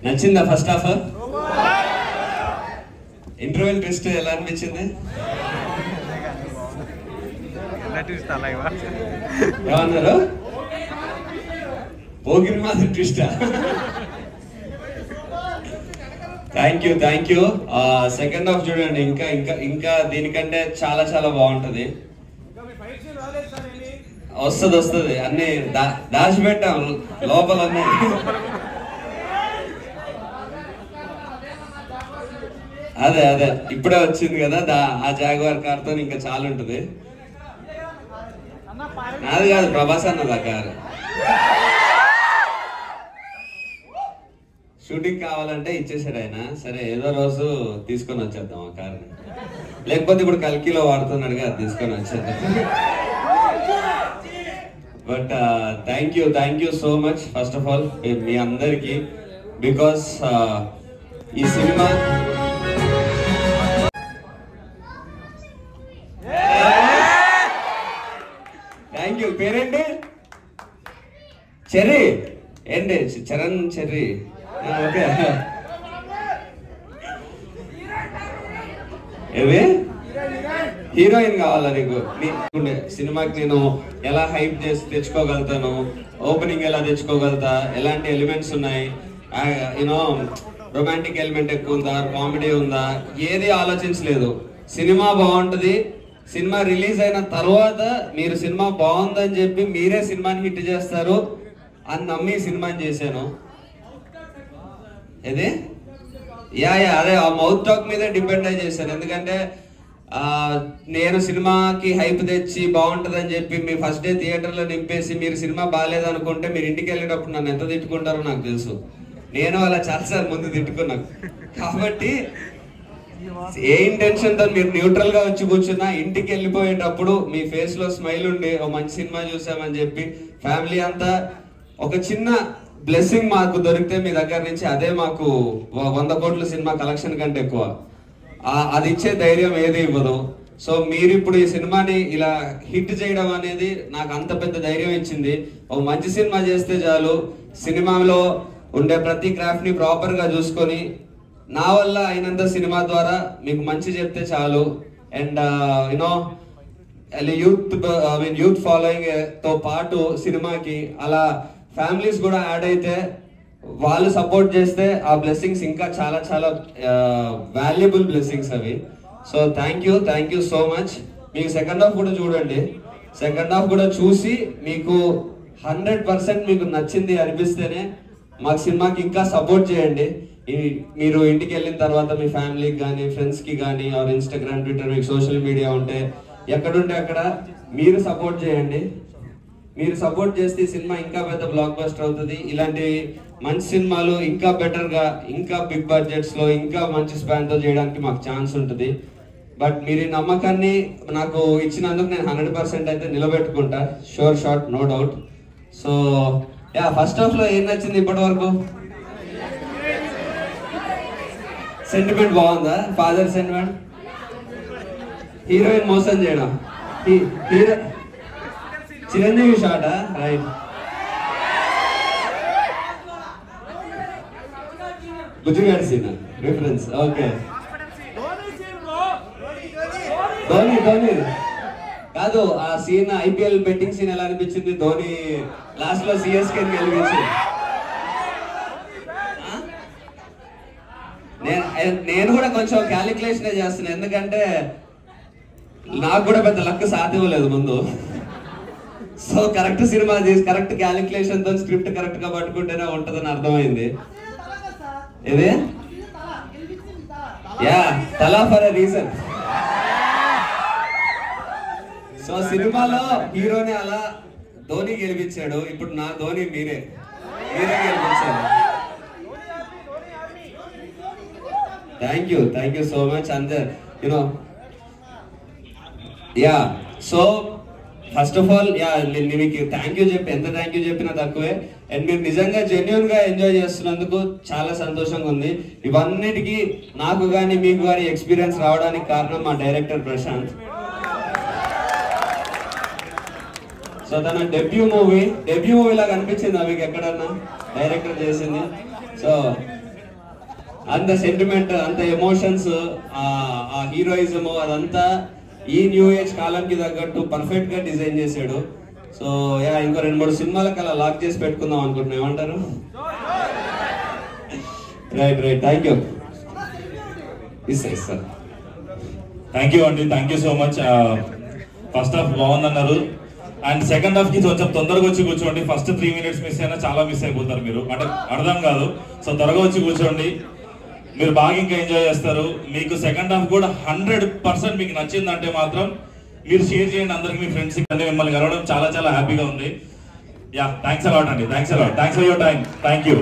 నచ్చిందా first half? Interval twist ఎలా అనిపించింది? ఏమన్నారు? పోగిరి మాత్రం ట్విస్టా? Thank you. సెకండ్ హాఫ్ చూడండి, ఇంకా ఇంకా ఇంకా దీనికంటే చాలా చాలా బాగుంటది. వస్తుంది అన్ని దాచిపెట్టాం లోపల అన్నీ. అదే ఇప్పుడే వచ్చింది కదా ఆ జాగ్వార్ కార్ తో ఇంకా చాలా ఉంటది. నాది కాదు, ప్రభాస్ అన్నది ఆ కారు. షూటింగ్ కావాలంటే ఇచ్చేసాడు ఆయన. సరే ఏదో రోజు తీసుకొని వచ్చేద్దాం ఆ కార్ని, లేకపోతే ఇప్పుడు కల్కిలో వాడుతున్నాడుగా అది తీసుకొని వచ్చేద్దాం. But thank you so much first of all మీ అందరికి, బికాస్ ఈ సినిమా థ్యాంక్ యూ. పేరేంటి? చెర్రీ ఏంటి? చరణ్ చెర్రీ. ఓకే, ఏవి హీరోయిన్ కావాలా నీకు? సినిమాకి నేను ఎలా హైప్ చేసి తెచ్చుకోగలుగుతాను, ఓపెనింగ్ ఎలా తెచ్చుకోగలుగుతా, ఎలాంటి ఎలిమెంట్స్ ఉన్నాయి, యూనో రొమాంటిక్ ఎలిమెంట్ ఎక్కువ ఉందా, కామెడీ ఉందా, ఏది ఆలోచించలేదు. సినిమా బాగుంటది. సినిమా రిలీజ్ అయిన తర్వాత మీరు సినిమా బాగుందని చెప్పి మీరే సినిమాని హిట్ చేస్తారు అని నమ్మి సినిమాని చేశాను. ఏది అదే ఆ మౌత్ టాక్ మీదే డిపెండ్ అయి చేశాను. ఎందుకంటే నేను సినిమాకి హైప్ తెచ్చి బాగుంటుందని చెప్పి మీ ఫస్ట్ డే థియేటర్లో నింపేసి మీరు సినిమా బాగాలేదు అనుకుంటే మీరు ఇంటికి వెళ్ళేటప్పుడు నన్ను ఎంత తిట్టుకుంటారో నాకు తెలుసు. నేను అలా చాలాసార్లు ముందు తిట్టుకున్నాను. కాబట్టి ఏ ఇంటెన్షన్ తో మీరు న్యూట్రల్ గా వచ్చి కూర్చున్నా ఇంటికి వెళ్ళిపోయేటప్పుడు మీ ఫేస్ లో స్మైల్ ఉండి ఓ మంచి సినిమా చూసామని చెప్పి ఫ్యామిలీ అంతా ఒక చిన్న బ్లెస్సింగ్ మాకు దొరికితే మీ దగ్గర నుంచి, అదే మాకు 100 కోట్ల సినిమా కలెక్షన్ కంటే ఎక్కువ. అది ఇచ్చే ధైర్యం ఏది ఇవ్వదు. సో మీరు ఇప్పుడు ఈ సినిమాని ఇలా హిట్ చేయడం అనేది నాకు అంత పెద్ద ధైర్యం ఇచ్చింది. ఒక మంచి సినిమా చేస్తే చాలు, సినిమాలో ఉండే ప్రతి క్రాఫ్ట్ ని ప్రాపర్ గా చూసుకొని నా వల్ల అయినంత సినిమా ద్వారా మీకు మంచి చెప్తే చాలు. అండ్ యూనో యూత్ ఫాలోయింగ్ తో పాటు సినిమాకి అలా ఫ్యామిలీస్ కూడా యాడ్ అయితే, వాళ్ళు సపోర్ట్ చేస్తే ఆ బ్లెస్సింగ్స్ ఇంకా చాలా చాలా వాల్యుబుల్ బ్లెస్సింగ్స్ అవి. So thank you so much. మీకు సెకండ్ హాఫ్ కూడా చూడండి. సెకండ్ హాఫ్ కూడా చూసి మీకు 100% మీకు నచ్చింది అనిపిస్తేనే మాకు సినిమాకి ఇంకా సపోర్ట్ చేయండి. మీరు ఇంటికి వెళ్ళిన తర్వాత మీ ఫ్యామిలీకి కానీ, ఫ్రెండ్స్కి కానీ, ఆర్ ఇన్స్టాగ్రామ్, ట్విట్టర్, మీకు సోషల్ మీడియా ఉంటే ఎక్కడుంటే అక్కడ మీరు సపోర్ట్ చేయండి. మీరు సపోర్ట్ చేస్తే ఈ సినిమా ఇంకా పెద్ద బ్లాక్ బస్టర్ అవుతుంది. ఇలాంటి మంచి సినిమాలు ఇంకా బెటర్గా, ఇంకా బిగ్ బడ్జెట్స్లో, ఇంకా మంచి స్పాన్తో చేయడానికి మాకు ఛాన్స్ ఉంటుంది. బట్ మీరు ఈ నమ్మకాన్ని నాకు ఇచ్చినందుకు నేను 100% అయితే నిలబెట్టుకుంటా. Sure shot, no doubt. So first హాఫ్లో ఏం నచ్చింది ఇప్పటి వరకు? సెంటిమెంట్ బాగుందా? ఫాదర్ సెంటిమెంట్, హీరోయిన్ మోసం చేయడం, హీరో చిరంజీవి షాటా? రైట్. బుజ్జిగాడి సీన్ రిఫరెన్స్. ఓకే, ధోని కాదు ఆ సీన్. ఐపీఎల్ బెట్టింగ్ సీన్ ఎలా అనిపించింది? ధోని లాస్ట్ లో సిఎస్కే గెలిపించింది. నేను కూడా కొంచెం క్యాలిక్యులేషన్ చేస్తున్నాను, ఎందుకంటే నాకు కూడా పెద్ద లక్ సాధ్యమలేదు ముందు. సో కరెక్ట్ సినిమా తీసి కరెక్ట్ క్యాలిక్యులేషన్ తో స్క్రిప్ట్ కరెక్ట్ గా పట్టుకుంటేనే ఉంటదని అర్థమైంది. ఇది తలా ఫర్ ఎ రీజన్. సో సినిమాలో హీరోని అలా ధోని గెలిపించాడు. ఇప్పుడు నా ధోని మీరే గెలిపించారు. థ్యాంక్ యూ సో మచ్ అందర్ yeah. So first of all మీకు థ్యాంక్ యూ ఎంత థ్యాంక్ యూ చెప్పినా తక్కువే. అండ్ మీరు నిజంగా జెన్యున్ గా ఎంజాయ్ చేస్తున్నందుకు చాలా సంతోషంగా ఉంది. ఇవన్నిటికీ నాకు కానీ మీకు కానీ ఎక్స్పీరియన్స్ రావడానికి కారణం మా డైరెక్టర్ ప్రశాంత్. సో తన డెబ్యూ మూవీ లాగా అనిపించింది మీకు ఎక్కడన్నా డైరెక్టర్ చేసింది? సో అంత సెంటిమెంట్, అంత ఎమోషన్స్, ఆ హీరోయిజం అదంతా ఈ న్యూ ఏజ్ కాలంకి తగ్గట్టు పర్ఫెక్ట్ గా డిజైన్ చేశాడు. సో ఇంకో 2-3 సినిమాలకు అలా లాక్ చేసి పెట్టుకుందాం అనుకుంటున్నా, ఏమంటారు? Right thank you sir. Thank you అండి, thank you so much. First half బాగుందన్నారు, అండ్ సెకండ్ హాఫ్ కి కొంచెం తొందరగా వచ్చి కూర్చోండి. ఫస్ట్ 3 minutes మిస్ అయినా చాలా మిస్ అయిపోతారు మీరు, అంటే అర్థం కాదు. సో త్వరగా వచ్చి కూర్చోండి, మీరు బాగా ఇంకా ఎంజాయ్ చేస్తారు. మీకు సెకండ్ హాఫ్ కూడా 100% మీకు నచ్చిందంటే మాత్రం మీరు షేర్ చేయండి అందరికి, మీ ఫ్రెండ్స్ కానీ. మిమ్మల్ని కలవడం చాలా చాలా హ్యాపీగా ఉంది. యా, థ్యాంక్స్ అలాట్ అండి, thanks for your time. Thank you.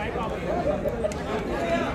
Mike.